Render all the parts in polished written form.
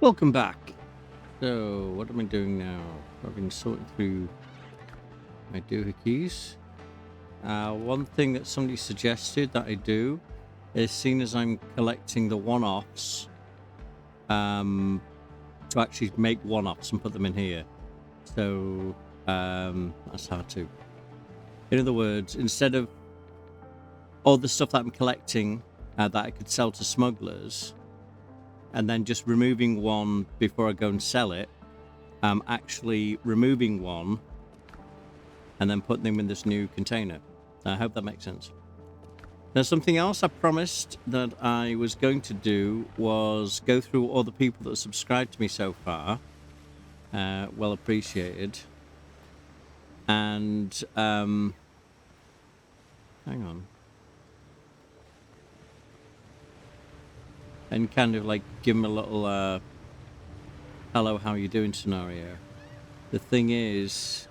Welcome back. So, what am I doing now? I've been sorting through my doohickeys. One thing that somebody suggested that I do is, seeing as I'm collecting the one-offs, to actually make one-offs and put them in here. So, that's how to. In other words, instead of all the stuff that I'm collecting that I could sell to smugglers, and then just removing one before I go and sell it, I'm actually removing one and then putting them in this new container. I hope that makes sense. Now, something else I promised that I was going to do was go through all the people that have subscribed to me so far. Well appreciated. And hang on. And kind of like give them a little hello, how you doing scenario. The thing is,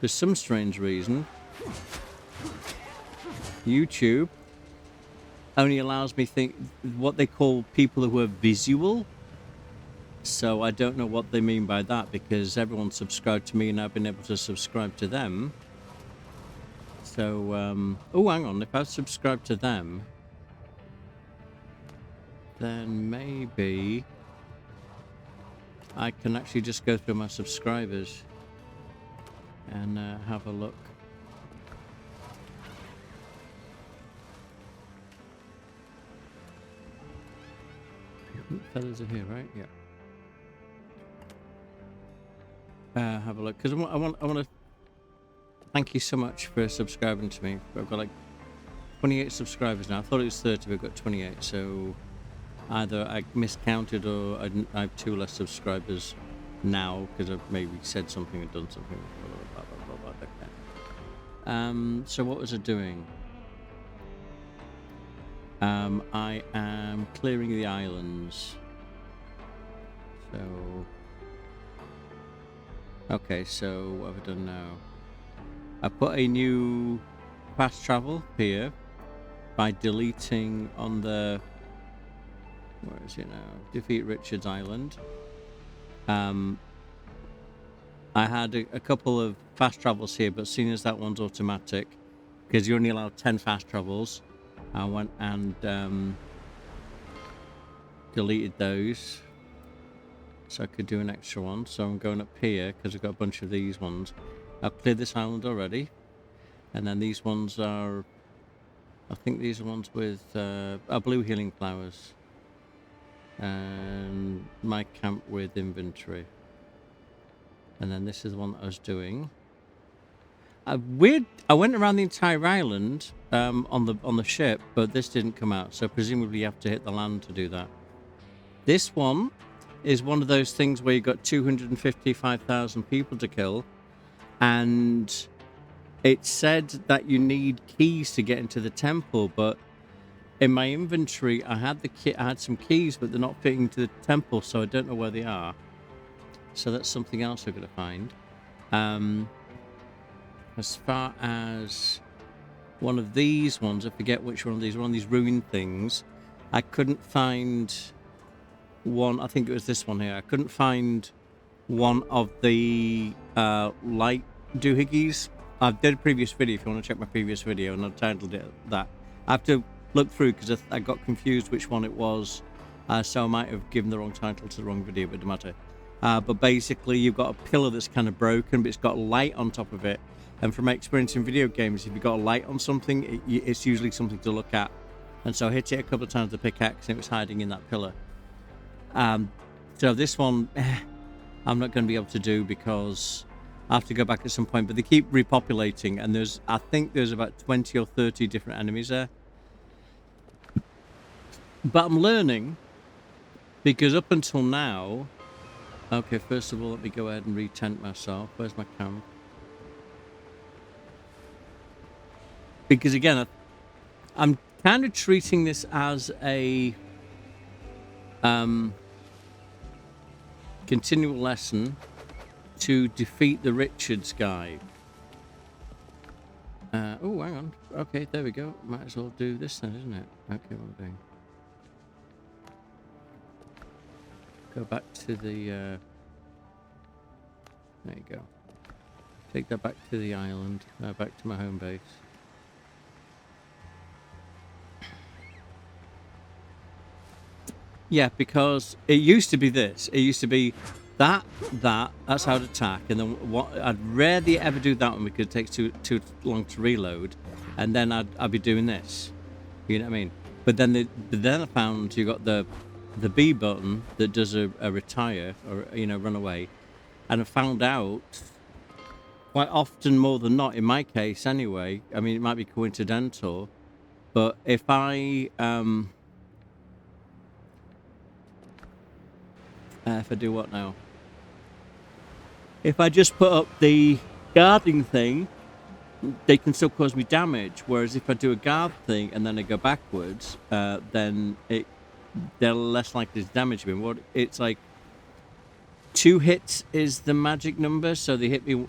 for some strange reason, YouTube only allows me think what they call people who are visual. So I don't know what they mean by that, because everyone subscribed to me and I've been able to subscribe to them. So oh, hang on, if I subscribe to them, then maybe I can actually just go through my subscribers and have a look. Feathers are here, right? Yeah. Have a look, because I want to thank you so much for subscribing to me. I've got like 28 subscribers now. I thought it was 30, but I've got 28. So either I miscounted or I have 2 less subscribers now because I've maybe said something or done something. Blah, blah, blah, blah, okay. So what was I doing? I am clearing the islands. So okay, so what have I done now? I put a new fast travel here by deleting on the, where is it now? Defeat Richard's Island. I had a couple of fast travels here, but seeing as that one's automatic, because you're only allowed 10 fast travels, I went and deleted those so I could do an extra one. So I'm going up here because I've got a bunch of these ones. I've cleared this island already, and then these ones are, I think these are ones with blue healing flowers, and my camp with inventory. And then this is the one that I was doing. I went around the entire island on the ship, but this didn't come out, so presumably you have to hit the land to do that. This one is one of those things where you've got 255,000 people to kill, and it said that you need keys to get into the temple, but in my inventory I had some keys, but they're not fitting into the temple, so I don't know where they are. So that's something else I've got to find. As far as one of these ones, I forget which one of these, one of these ruined things, I couldn't find one. I think it was this one here. I couldn't find one of the light doohickeys. I did a previous video, if you want to check my previous video, and I titled it that. I have to look through because I got confused which one it was, so I might have given the wrong title to the wrong video, but it doesn't matter. But basically you've got a pillar that's kind of broken, but it's got light on top of it. And from my experience in video games, if you've got a light on something, it's usually something to look at. And so I hit it a couple of times with the pickaxe and it was hiding in that pillar. So this one, I'm not going to be able to do because I have to go back at some point. But they keep repopulating, and I think there's about 20 or 30 different enemies there. But I'm learning, because up until now... Okay, first of all, let me go ahead and re-tent myself. Where's my camp? Because again, I'm kind of treating this as a continual lesson to defeat the Richards guy. Oh, hang on. Okay, there we go. Might as well do this then, isn't it? Okay, what am I doing? go back to the... there you go. Take that back to the island, back to my home base. Yeah, because it used to be this. It used to be that's how to attack, and then what? I'd rarely ever do that one because it takes too long to reload, and then I'd be doing this. You know what I mean? But then I found you got the B button that does a retire or run away, and I found out quite often, more than not, in my case anyway. I mean, it might be coincidental, but if I do what now? If I just put up the guarding thing, they can still cause me damage. Whereas if I do a guard thing and then I go backwards, then they're less likely to damage me. It's like 2 hits is the magic number, so they hit me.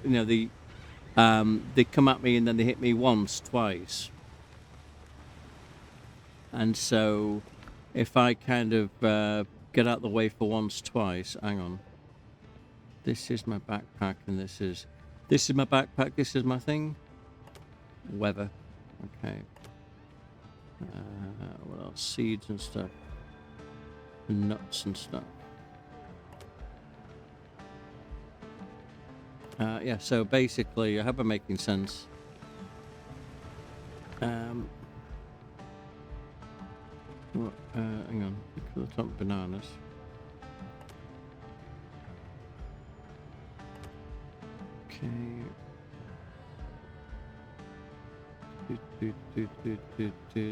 They come at me and then they hit me once, twice, and so if I kind of get out the way for once, twice. Hang on. This is my backpack, and this is my backpack. This is my thing. Weather. Okay. What else? Seeds and stuff. Nuts and stuff. Yeah. So basically, I hope I'm making sense. Hang on. Look at the top bananas. Okay.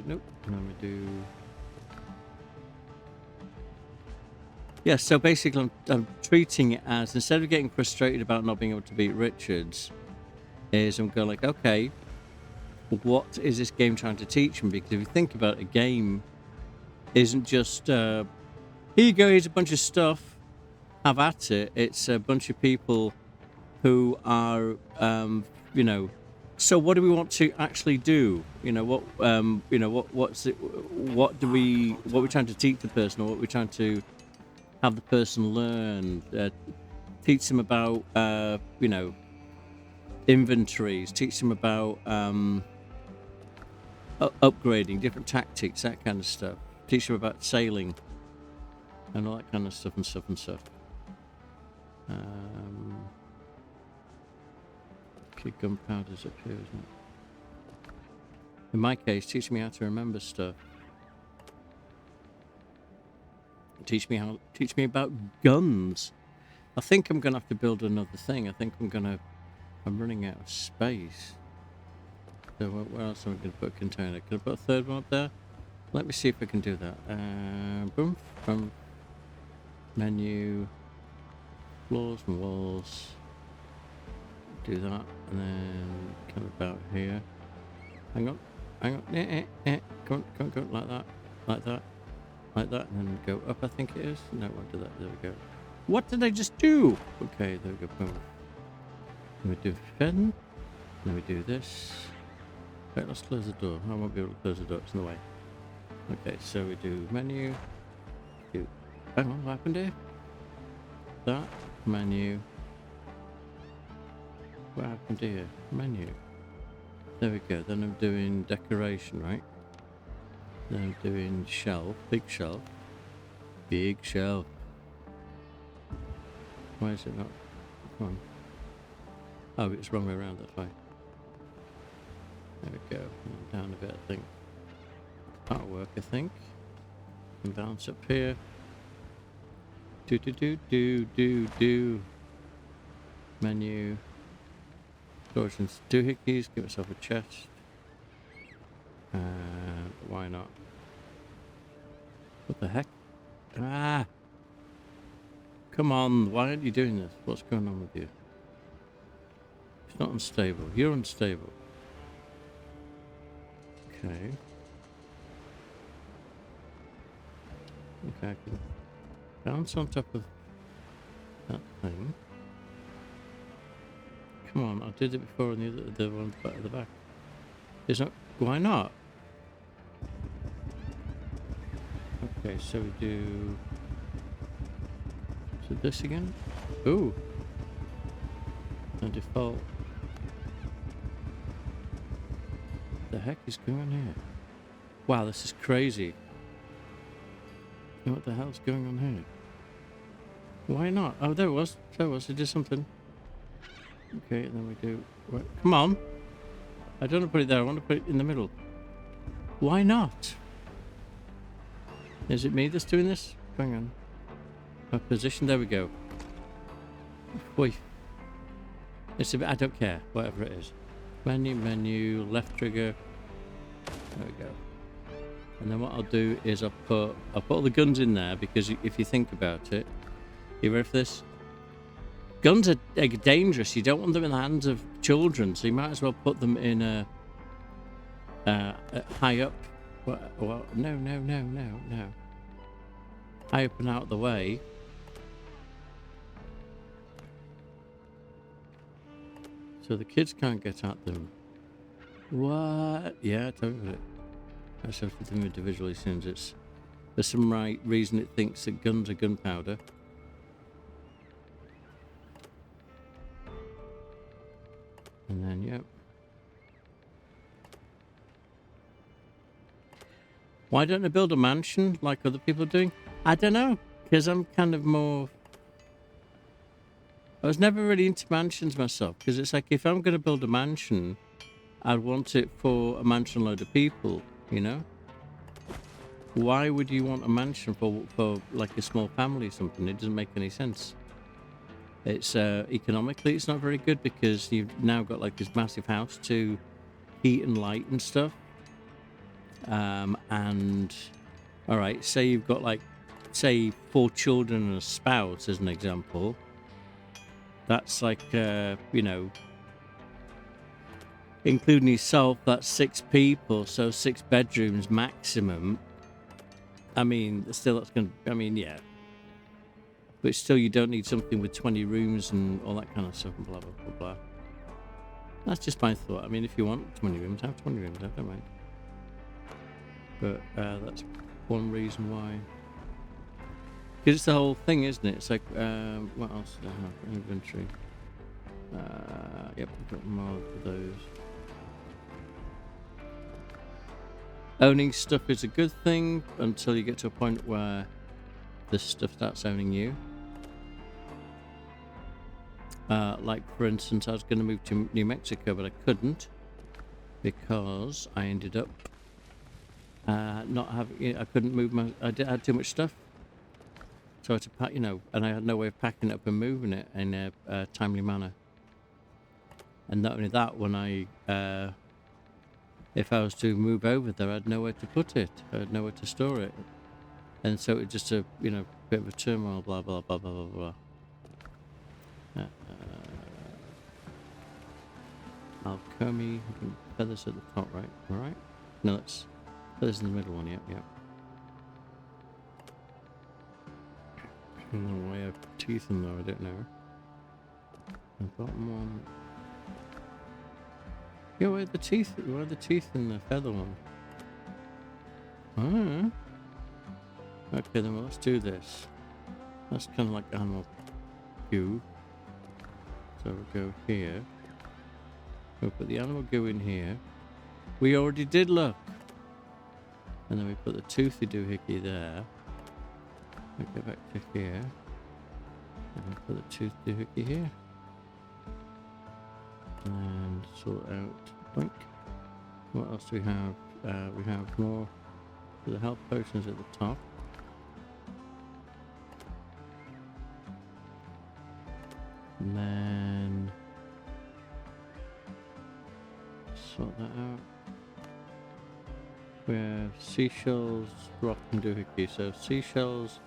Nope. Let me do. Yeah. So basically, I'm treating it as, instead of getting frustrated about not being able to beat Richards, is I'm going like, okay, what is this game trying to teach me? Because if you think about it, a game isn't just here you go, here's a bunch of stuff, have at it. It's a bunch of people who are so what do we want to actually do? What we're trying to teach the person, or what we're trying to have the person learn, teach them about inventories, teach them about upgrading, different tactics, that kind of stuff, teach them about sailing and all that kind of stuff. Okay, gunpowder's up here, isn't it? In my case, teach me how to remember stuff. Teach me about guns. I think I'm gonna have to build another thing. I think I'm running out of space. So where else am I gonna put a container? Can I put a third one up there? Let me see if I can do that. Boom, from menu, floors and walls. Do that, and then come about here. Hang on. Go on, like that, and then go up. I think it is. No, I won't do that. There we go. What did I just do? Okay, there we go. Boom. Then we do fin. Then we do this. Right, let's close the door. I won't be able to close the door. It's in the way. Okay, so we do menu. Hang on, what happened here? That menu. What happened here? Menu. There we go. Then I'm doing decoration, right? Then I'm doing shelf. Big shelf. Big shelf. Why is it not? Come on. Oh, it's wrong way around. That's why. There we go. Down a bit, I think. That'll work, I think. And bounce up here. Do. Menu. Storage and doohickeys. Give myself a chest. Why not? What the heck? Ah! Come on, why aren't you doing this? What's going on with you? It's not unstable. You're unstable. Okay. Okay, I can bounce on top of that thing. Come on, I did it before on the one at the back. It's not. Why not? Okay, so we do Is it this again? Ooh. The default. The heck is going on here? Wow, this is crazy. What the hell's going on here? Why not? Oh, there it was. There it was. It did something. Okay, then we do... Right. Come on. I don't want to put it there. I want to put it in the middle. Why not? Is it me that's doing this? Hang on. My position. There we go. Boy. It's a bit... I don't care. Whatever it is. Menu, left trigger. There we go. And then what I'll do is I'll put all the guns in there, because if you think about it, you ready for this? Guns are dangerous. You don't want them in the hands of children, so you might as well put them in a high up. Well, no. High up and out of the way. So the kids can't get at them. What? Yeah, totally. I just have to think individually, since there's some reason it thinks that guns are gunpowder. And then, yep. Why don't I build a mansion like other people are doing? I don't know, because I'm kind of more... I was never really into mansions myself, because it's like, if I'm going to build a mansion, I'd want it for a mansion load of people, you know? Why would you want a mansion for like a small family or something? It doesn't make any sense. It's economically, it's not very good, because you've now got like this massive house to heat and light and stuff. And all right, say you've got like, say 4 children and a spouse as an example. That's like, you know, including yourself, that's 6 people, so 6 bedrooms maximum. I mean, still that's going to, I mean, yeah. But still, you don't need something with 20 rooms and all that kind of stuff and blah, blah, blah, blah. That's just my thought. I mean, if you want 20 rooms, have 20 rooms, I don't mind. But that's one reason why. Because it's the whole thing, isn't it? It's like, what else do I have? Inventory. Yep, I've got more of those. Owning stuff is a good thing until you get to a point where this stuff starts owning you. Like, for instance, I was going to move to New Mexico, but I couldn't, because I ended up not having... I couldn't move my... I had too much stuff. So I had to pack, you know, and I had no way of packing it up and moving it in a timely manner. And not only that, when I... if I was to move over there, I had nowhere to put it. I had nowhere to store it. And so it was just a, you know, bit of a turmoil, blah, blah, blah, blah, blah, blah. Alchemy, feathers at the top, right? All right. No, that's feathers in the middle one, yep. No way I have teeth in there, I don't know. The bottom one. Yeah, where are the teeth? Where are the teeth in the feather one? Ah. Okay, then let's do this. That's kind of like animal goo. So we'll go here. We'll put the animal goo in here. We already did, look. And then we put the toothy doohickey there. We go back to here. And we put the tooth doohickey here. And sort out. Blink. What else do we have? We have more for the health potions at the top. And then sort that out. We have seashells, rock and doohickey. So seashells,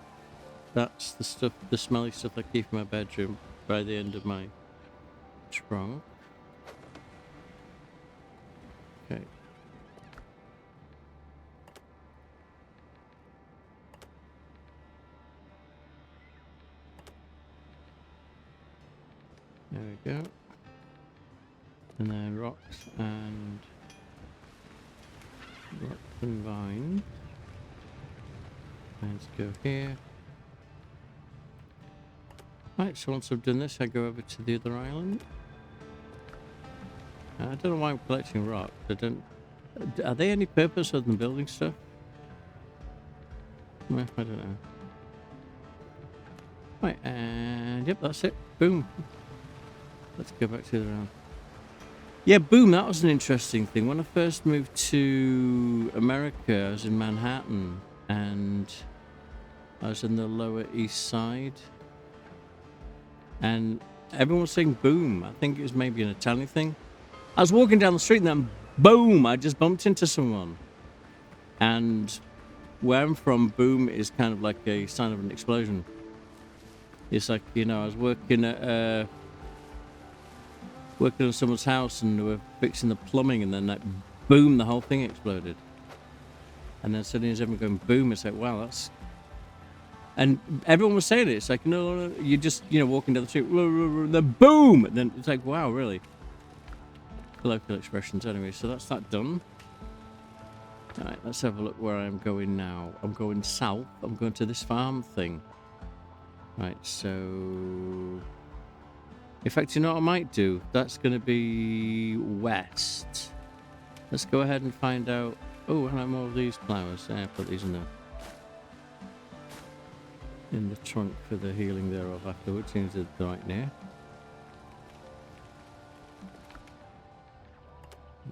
that's the stuff, the smelly stuff I keep in my bedroom by the end of my trunk. Okay. There we go. And then rocks and vines. Let's go here. Right, so once I've done this, I go over to the other island. I don't know why I'm collecting rocks. I don't... Are they any purpose other than building stuff? Well, I don't know. Right, and yep, that's it. Boom. Let's go back to the other island. Yeah, boom, that was an interesting thing. When I first moved to America, I was in Manhattan, and I was in the Lower East Side. And everyone was saying boom. I think it was maybe an Italian thing. I was walking down the street and then boom, I just bumped into someone. And where I'm from, boom is kind of like a sign of an explosion. It's like, you know, I was working on someone's house and they were fixing the plumbing, and then like boom, the whole thing exploded. And then suddenly as everyone going boom, it's like, wow, that's... And everyone was saying it. It's like, no, you're just, you know, walking down the street, the boom, and then it's like, wow, really? Colloquial expressions anyway. So that's that done. All right, let's have a look where I'm going now. I'm going south. I'm going to this farm thing. Right, so... In fact, you know what I might do? That's going to be west. Let's go ahead and find out... Oh, I have more of these flowers. Yeah, put these in the trunk for the healing thereof afterwards. Seems to be right near.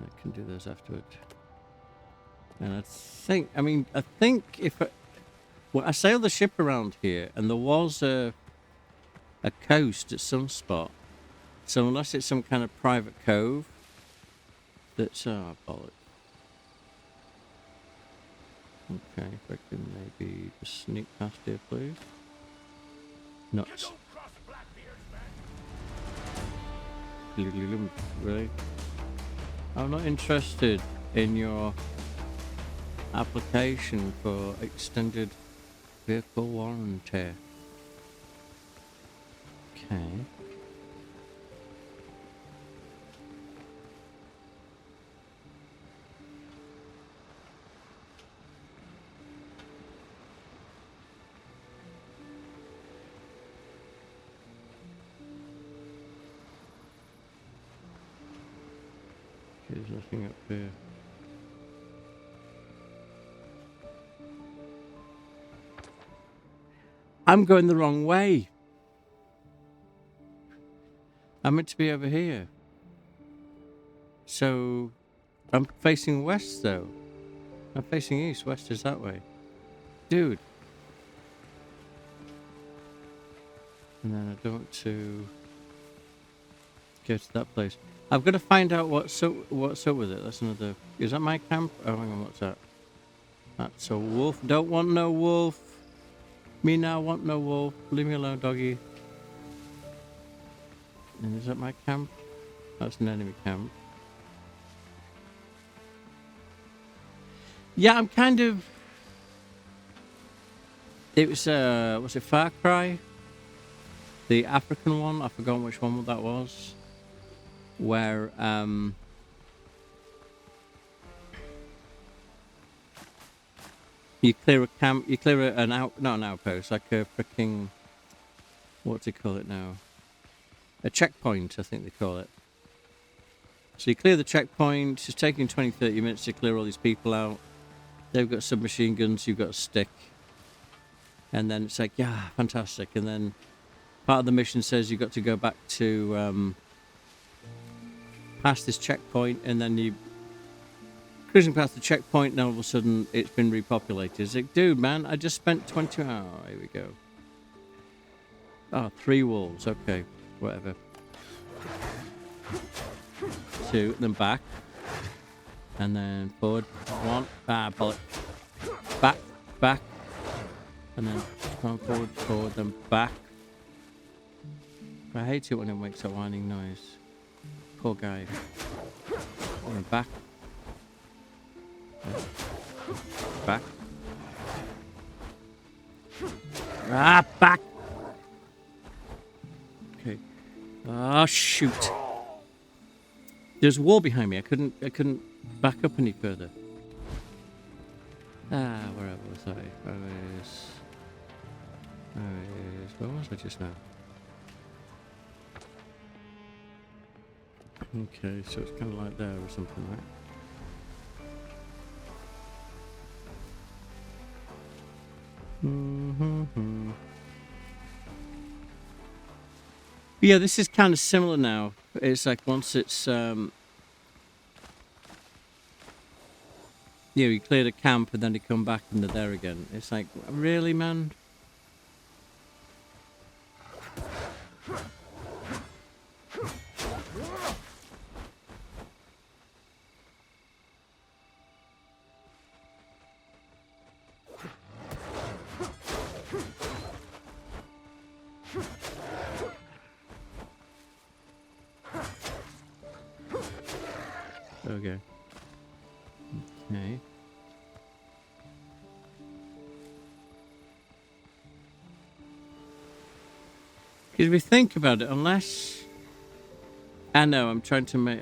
I can do those afterwards. And I think if I sailed the ship around here, and there was a coast at some spot. So unless it's some kind of private cove, that's bollocks. Okay, if I can maybe just sneak past here, please. Nuts. Really? I'm not interested in your application for extended vehicle warranty. Okay. There's nothing up here. I'm going the wrong way. I'm meant to be over here. So, I'm facing west though. I'm facing east. West is that way. Dude. And then I don't want to go to that place. I've got to find out what's up with it. That's another... Is that my camp? Oh, hang on, what's that? That's a wolf. Don't want no wolf. Me now want no wolf. Leave me alone, doggy. And is that my camp? That's an enemy camp. Yeah, I'm kind of... It was it Far Cry? The African one? I've forgotten which one that was. Where, you clear a camp, you clear not an outpost, like a freaking, what do you call it now? A checkpoint, I think they call it. So you clear the checkpoint, it's taking 20-30 minutes to clear all these people out. They've got submachine guns, you've got a stick. And then it's like, yeah, fantastic. And then part of the mission says you've got to go back to, past this checkpoint, and then you cruising past the checkpoint, and all of a sudden it's been repopulated. It's like, dude, man, I just spent 20 hours. Oh, here we go. Oh, 3 wolves. Okay, whatever. 2, then back, and then forward. 1. Ah, bullet. Back, and then forward, then back. I hate it when it makes that whining noise. Poor guy. And back. Back. Ah, back. Okay. Ah, shoot. There's a wall behind me. I couldn't back up any further. Ah, where was I? Where was I just now? Okay, so it's kind of like there or something, right? Mm-hmm. Yeah, this is kind of similar now. It's like once it's, you clear the camp and then you come back and they're there again. It's like, really, man? Okay. Okay. Because if we think about it, unless I know I'm trying to make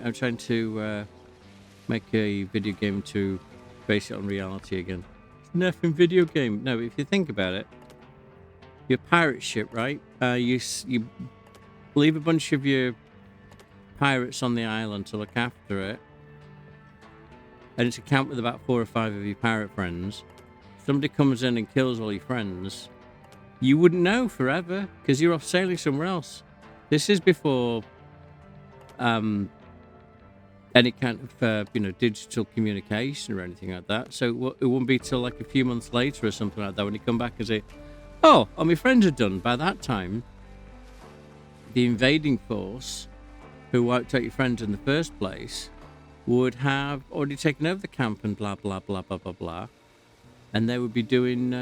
a video game to base it on reality again. It's nothing video game. No, if you think about it, your pirate ship, right? You leave a bunch of your pirates on the island to look after it, and it's a camp with about 4 or 5 of your pirate friends. Somebody comes in and kills all your friends. You wouldn't know forever because you're off sailing somewhere else. This is before any kind of digital communication or anything like that. So it won't be till like a few months later or something like that when you come back and say, "Oh, all my friends are done." By that time, the invading force, who wiped out your friends in the first place, would have already taken over the camp and blah blah blah blah blah blah, and they would be doing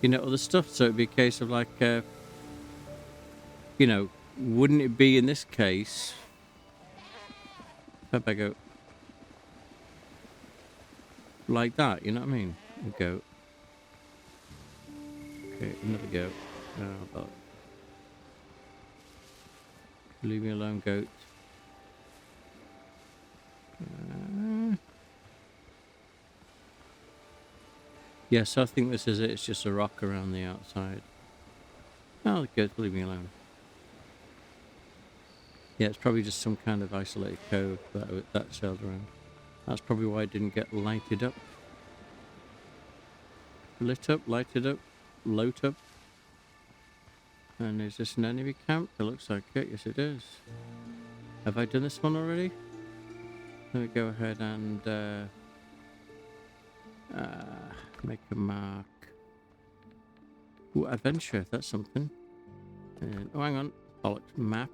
other stuff. So it'd be a case of like wouldn't it be in this case if I go like that, you know what I mean? Go. Okay, another go. But leave me alone, goat. Yeah, so I think this is it. It's just a rock around the outside. Oh, the goat, leave me alone. Yeah, it's probably just some kind of isolated cove that sailed around. That's probably why it didn't get lighted up. Lit up, lighted up, load up. And is this an enemy camp? It looks like it. Yes, it is. Have I done this one already? Let me go ahead and make a mark. Ooh, adventure. That's something. And, oh, hang on. Bollocks. Map.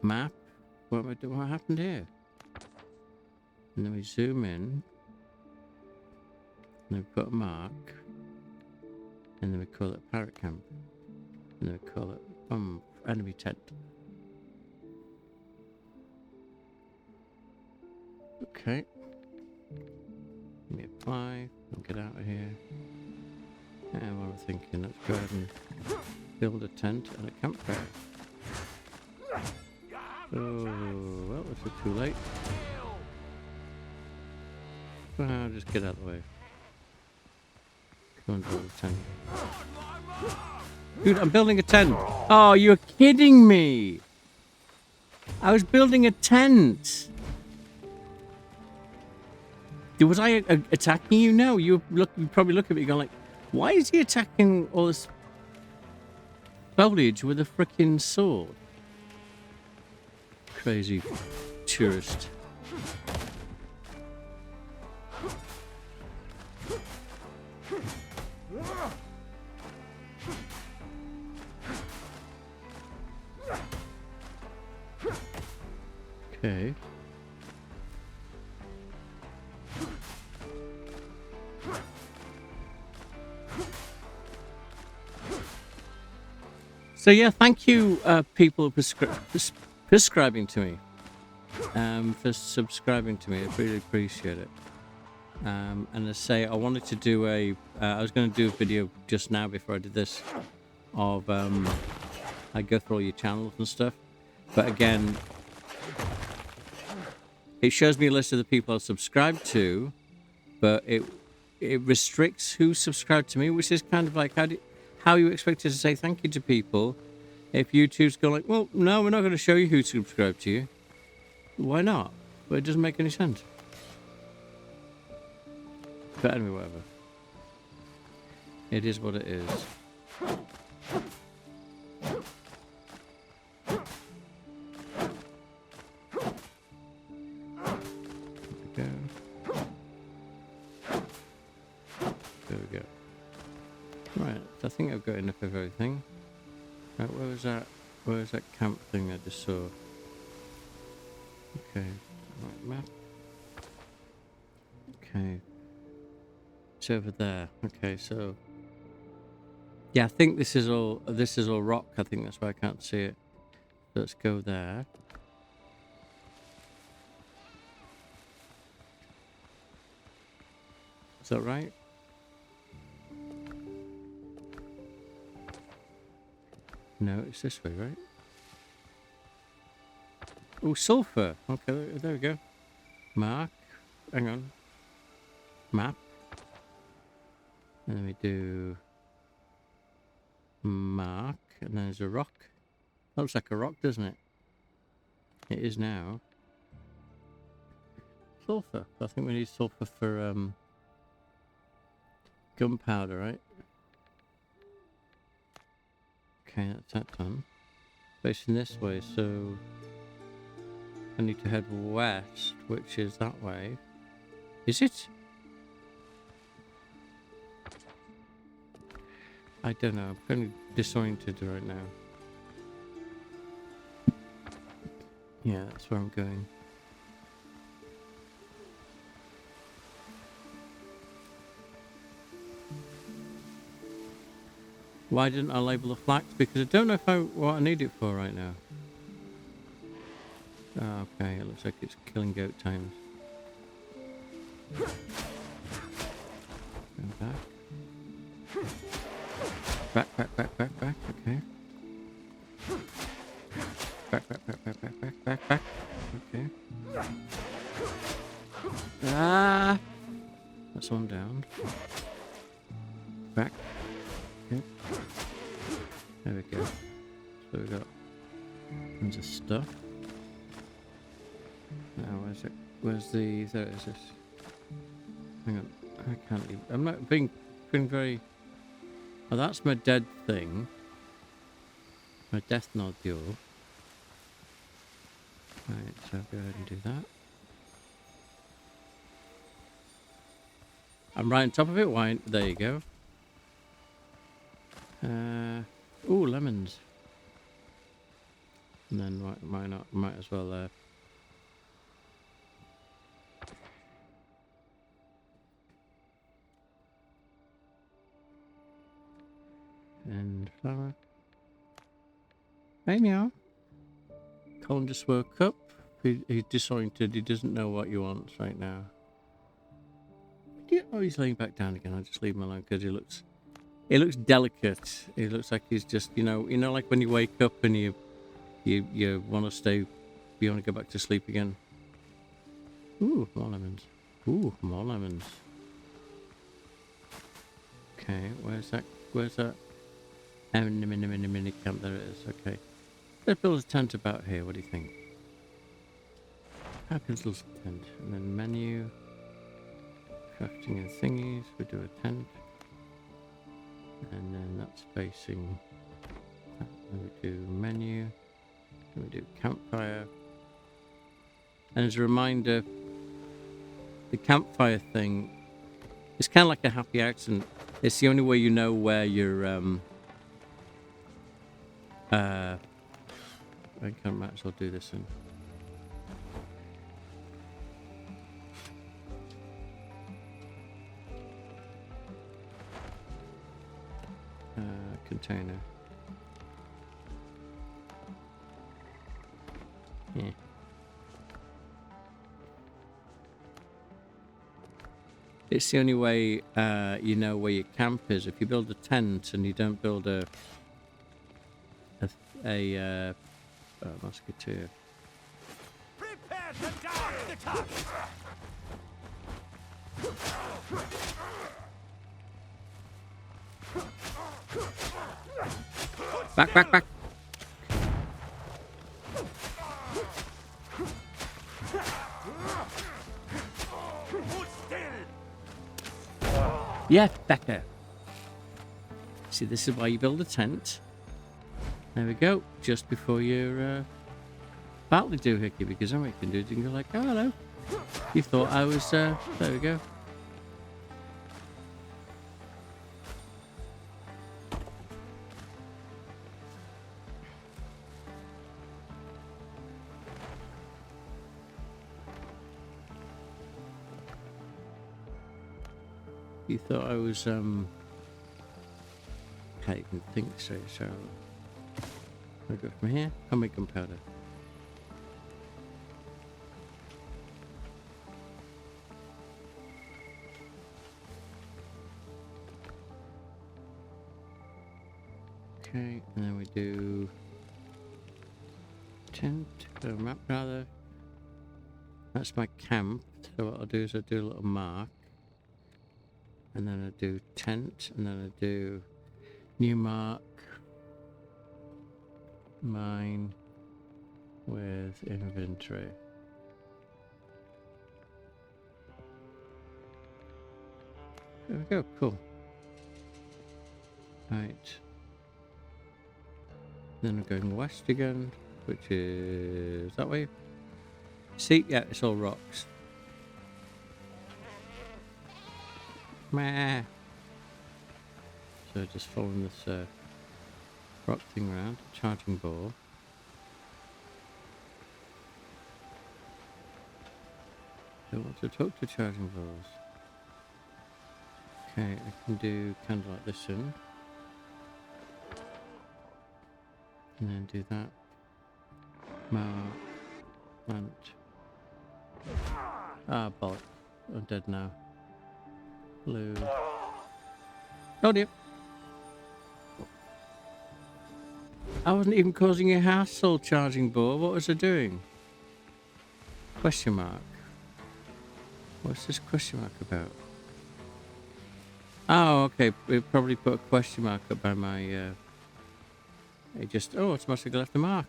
Map. What am I doing? What happened here? And then we zoom in. And we put a mark. And then we call it pirate camp. And then we call it enemy tent. Okay. Let me apply. I'll get out of here. And what am I thinking? Let's go ahead and build a tent and a campfire. Oh, well, this is too late. Well, I'll just get out of the way. Come on, build a tent. Dude, I'm building a tent. Oh, you're kidding me. I was building a tent. Was I attacking you? No, you probably look at me going like, why is he attacking all this foliage with a freaking sword? Crazy tourist. Okay. So yeah, thank you, people prescribing to me, for subscribing to me. I really appreciate it. And I say I wanted to do I was going to do a video just now before I did this, of I go through all your channels and stuff, but again, it shows me a list of the people I've subscribed to, but it restricts who subscribed to me, which is kind of like how you expect us to say thank you to people If YouTube's going like, well, no, we're not going to show you who subscribed to you. Why not? But it doesn't make any sense. But anyway, whatever. It is what it is. There we go. Right, I think I've got enough of everything. Right, where was that? Where was that camp thing I just saw? Okay, right, map. Okay, it's over there. Okay, so yeah, I think this is all rock. I think that's why I can't see it. So let's go there. Is that right? No, it's this way, right? Oh, sulfur. Okay, there we go. Mark. Hang on. Map. And then we do mark. And then there's a rock. Looks like a rock, doesn't it? It is now. Sulfur. I think we need sulfur for gunpowder, right? Okay, that's that done. Facing this way, so I need to head west, which is that way. Is it? I don't know. I'm kind of disoriented right now. Yeah, that's where I'm going. Why didn't I label the flax? Because I don't know what I need it for right now. Oh, okay, it looks like it's killing goat times. Go back. Back. Okay. Back. Okay. Ah! That's one down. Back. Okay. There we go. So we got tons of stuff. Now, where's it? Where's the... There it is. This. Hang on. I can't even... I'm not being very... Oh, that's my dead thing. My death nodule. Right, so I'll go ahead and do that. I'm right on top of it. Why? There you go. Ooh, lemons. And then why not? Might as well... and flower. Hey, meow. Colin just woke up. He's disoriented. He doesn't know what he wants right now. Oh, he's laying back down again. I'll just leave him alone because he looks delicate. He looks like he's just, you know, like when you wake up and you want to stay, you want to go back to sleep again. Ooh, more lemons. Ooh, more lemons. Okay, where's that? Mini camp, there it is. Okay. Let's build a tent about here. What do you think? Happy little tent. And then menu. Crafting and thingies. We do a tent. And then that's facing. Then we do menu. Then we do campfire. And as a reminder, the campfire thing, it's kind of like a happy accident. It's the only way you know where you're, I might as well do this in. Container. Yeah. It's the only way you know where your camp is. If you build a tent and you don't build a musketeer. Prepare to die at the top. Back. Yeah, Becca. See, this is why you build a tent. There we go. Just before your battle doohickey, because then what you can do is you can go like, oh, hello. You thought I was, there we go. You thought I was, can't even think straight, so I'll go from here. I'll make gunpowder. Okay, and then we do tent, map rather. That's my camp. So what I'll do is I'll do a little mark. And then I do tent, and then I do new mark, mine with inventory. There we go, cool. Right. Then we're going west again, which is that way. See, yeah, it's all rocks. Meh. So just following this rock thing around, charging ball. Don't want to talk to charging balls. Okay, I can do kind of like this in. And then do that. Mark. Plant. Ah, bollock. I'm dead now. Blue. Oh dear. I wasn't even causing a hassle, charging ball. What was I doing? Question mark. What's this question mark about? Oh, okay. We probably put a question mark up by my. It just automatically left a mark.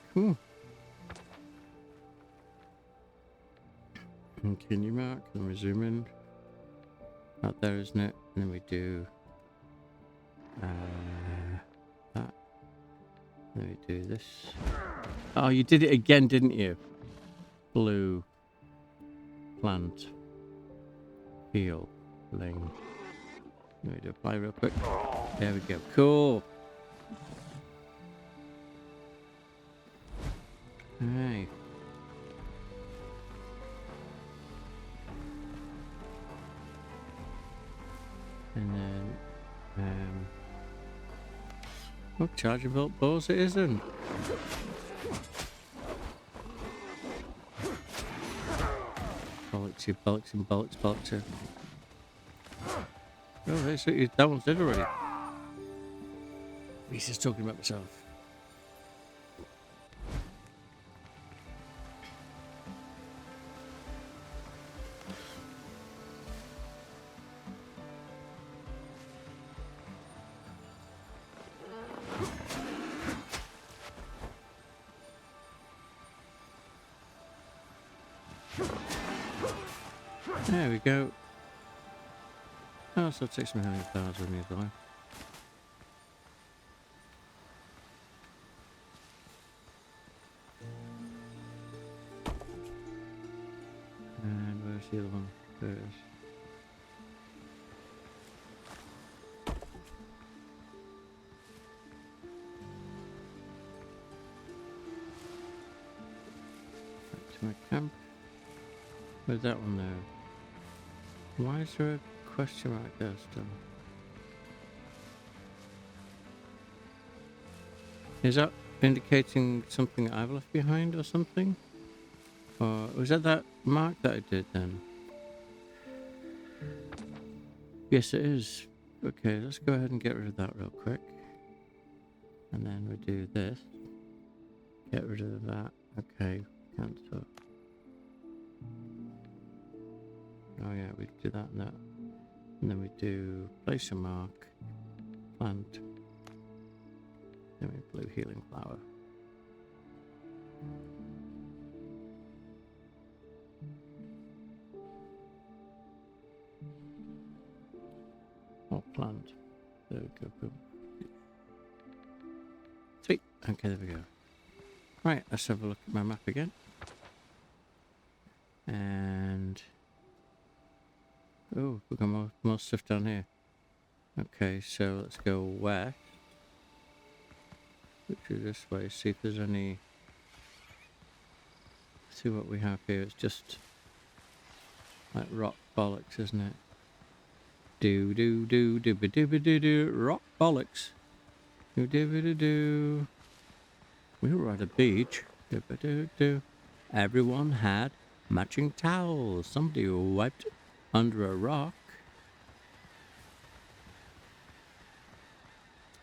Continue mark, and we zoom in. Out there, isn't it? And then we do that. Then we do this. Oh, you did it again, didn't you? Blue. Plant. Heal. Lane. Let me do apply real quick. There we go. Cool. Alright. And then, what charging bolt balls it isn't? Bollocks, you bollocks and bollocks, bollocks. Oh, that one's dead already. He's just talking about myself. There we go. Oh, so it takes me 100,000 with me as well. And where's the other one? There it is. Back to my camp. Where's that one there? Why is there a question mark there still? Is that indicating something I've left behind or something? Or was that mark that I did then? Yes, it is. Okay, let's go ahead and get rid of that real quick. And then we do this. Get rid of that. Okay, cancel. Oh yeah, we do that and that. And then we do place a mark, plant, then we blue healing flower. There we go. Boom. Sweet. Okay, there we go. Right, let's have a look at my map again. And oh, we've got more stuff down here. Okay, so let's go west, which is this way. See if there's any. See what we have here. It's just like rock bollocks, isn't it? Do do do do do do do do rock bollocks. Do do do do. We were at a beach. Do do do. Everyone had matching towels. Somebody wiped under a rock.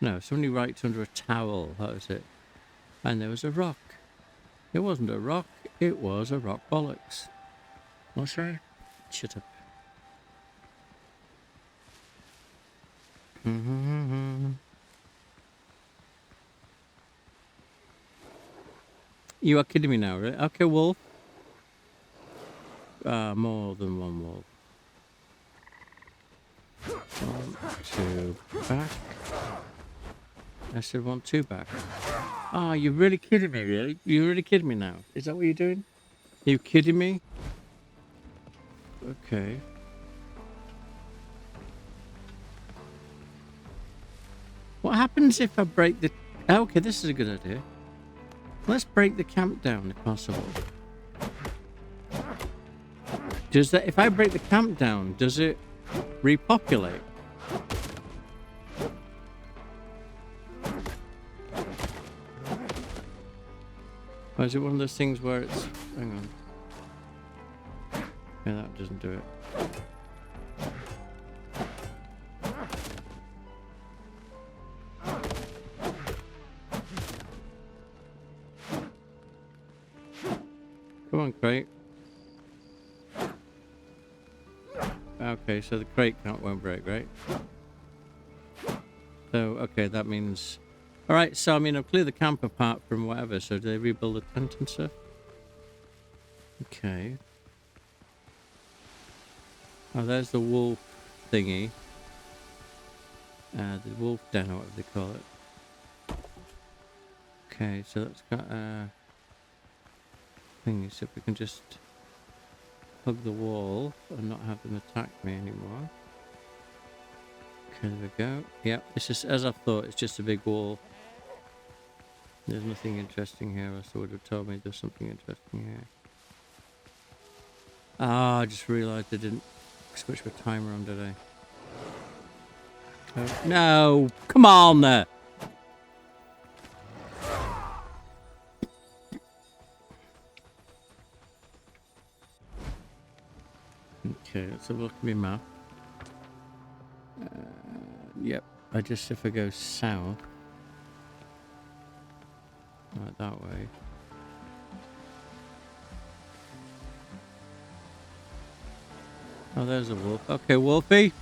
No, somebody wiped under a towel. That was it. And there was a rock. It wasn't a rock. It was a rock bollocks. What's that? Shut up. You are kidding me now, right? Okay, wolf. More than one wolf. 1, 2, back. I said 1, 2 back. Ah, you're really kidding me, really? You're really kidding me now? Is that what you're doing? Are you kidding me? Okay. What happens if I break the... Okay, this is a good idea. Let's break the camp down if possible. Does that... If I break the camp down, does it repopulate? Or is it one of those things where it's... Hang on. Yeah, that doesn't do it. Come on, crate. Okay, so the crate won't break, right? So, okay, that means... Alright, so I mean, I've cleared the camp apart from whatever, so do they rebuild the tent and stuff? Okay. Oh, there's the wolf thingy. The wolf den, or whatever they call it. Okay, so that's got a thingy, so if we can just hug the wall and not have them attack me anymore. Okay, there we go. Yep, this is, as I thought, it's just a big wall. There's nothing interesting here, else I would have told me there's something interesting here. Ah, I just realised I didn't switch my timer on, did I? Oh, no! Come on there! Okay, let's have a look at my map. Yep, if I go south, right that way. Oh, there's a wolf. Okay, Wolfie.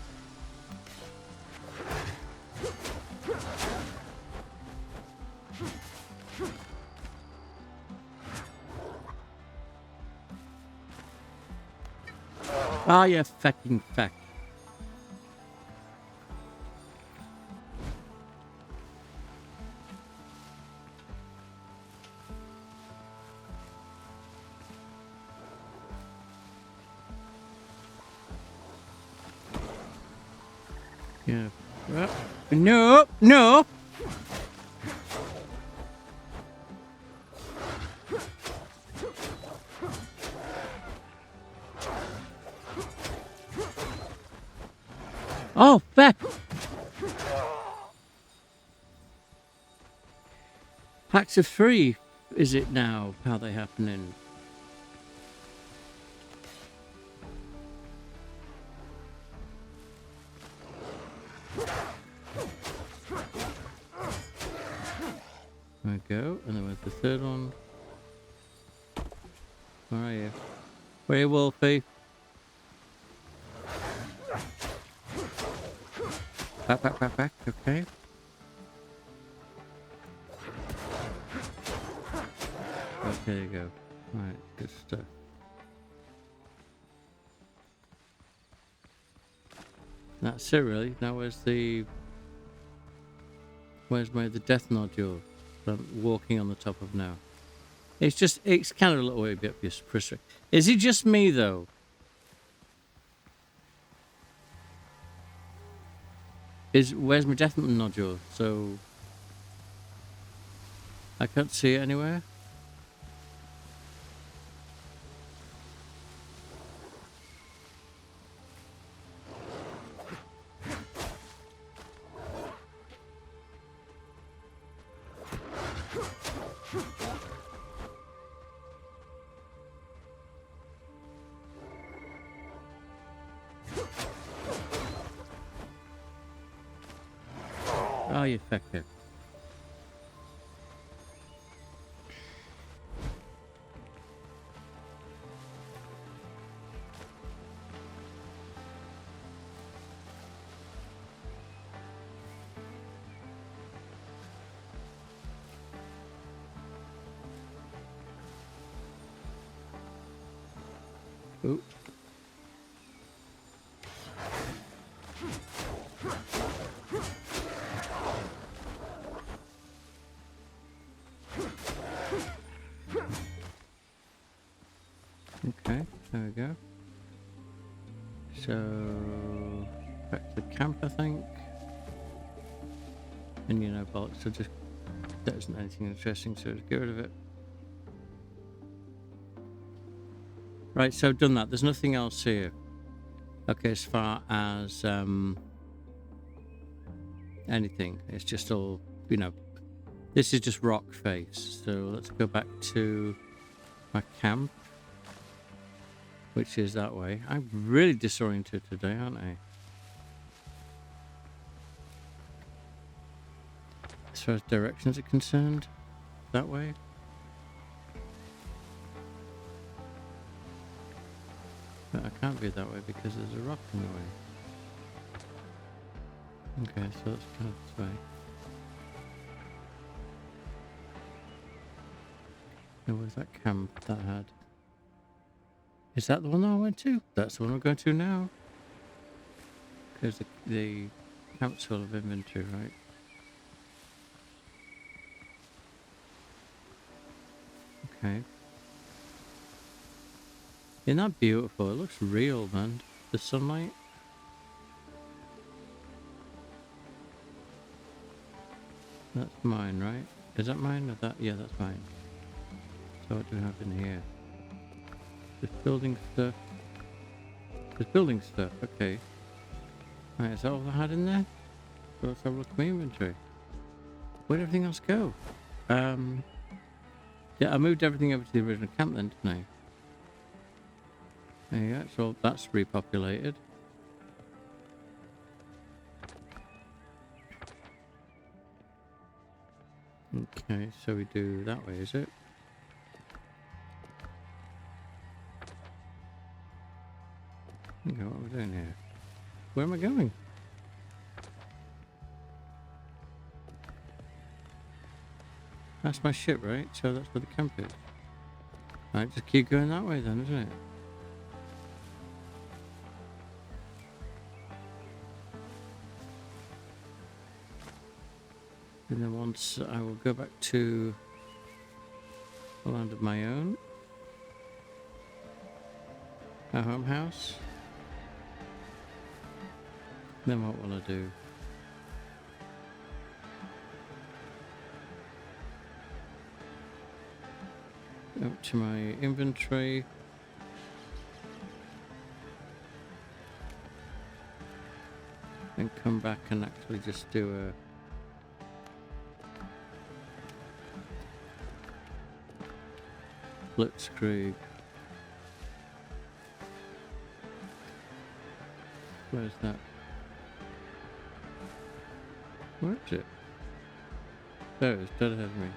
Ah, you fucking fuck. Yeah. No, no. Oh, fuck. Packs of 3, is it now? How they happening? There we go, and then with the third one. Where are you? Where are you, Wolfie? Back, okay. Okay, there you go. Alright, good stuff. That's it really. Now where's the Where's the death nodule that I'm walking on the top of now? It's kind of a little bit frustrating. Is it just me, though? Where's my death nodule? So I can't see it anywhere. Oh, you fucker. Ooh. Okay, there we go. So, back to the camp, I think. And you know, bollocks, so just, that isn't anything interesting, so just get rid of it. Right, so I've done that. There's nothing else here. Okay, as far as anything, it's just all, you know, this is just rock face. So let's go back to my camp, which is that way. I'm really disoriented today, aren't I? As far as directions are concerned, that way. But I can't be that way because there's a rock in the way. Okay, so let's go this way. Now, where's that camp that I had? Is that the one that I went to? That's the one we're going to now. Because the camp's full of inventory, right? Okay. Isn't that beautiful? It looks real, man. The sunlight. That's mine, right? Is that mine or that? Yeah, that's mine. So what do we have in here? There's building stuff. There's building stuff, okay. Right, is that all I had in there? So let's have a look at my inventory. Where'd everything else go? Yeah, I moved everything over to the original camp then, didn't I? There you go, so that's repopulated. Okay, so we do that way, is it? Okay, what are we doing here? Where am I going? That's my ship, right? So that's where the camp is. Right, just keep going that way then, isn't it? And then once I will go back to a land of my own. A home house. Then what will I do? Up to my inventory. And come back and actually just do a blitzkrieg. Where's that? Where is it? There it is, dead ahead of me.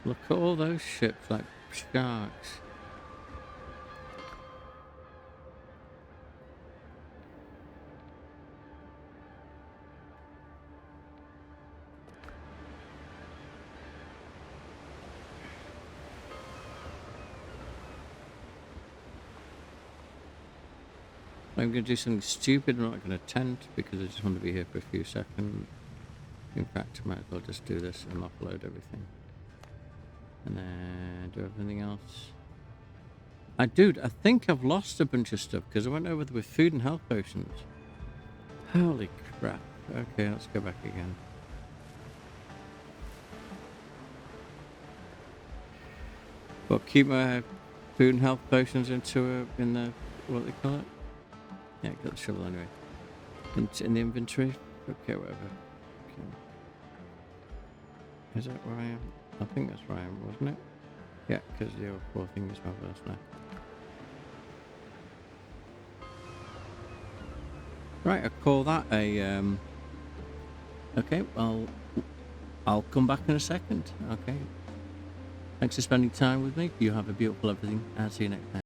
Look at all those ships like sharks. I'm going to do something stupid. I'm not going to tent because I just want to be here for a few seconds. In fact, I might as well just do this and offload everything. And then do everything else. I think I've lost a bunch of stuff because I went over there with food and health potions. Holy crap. Okay, let's go back again. But keep my food and health potions in the, what they call it? Yeah, got the shovel anyway. In the inventory? Okay, whatever. Okay. Is that where I am? I think that's where I am, wasn't it? Yeah, because the other 4 things are first now. Right, I'll call that a, okay, well, I'll come back in a second, okay. Thanks for spending time with me. You have a beautiful everything. I'll see you next time.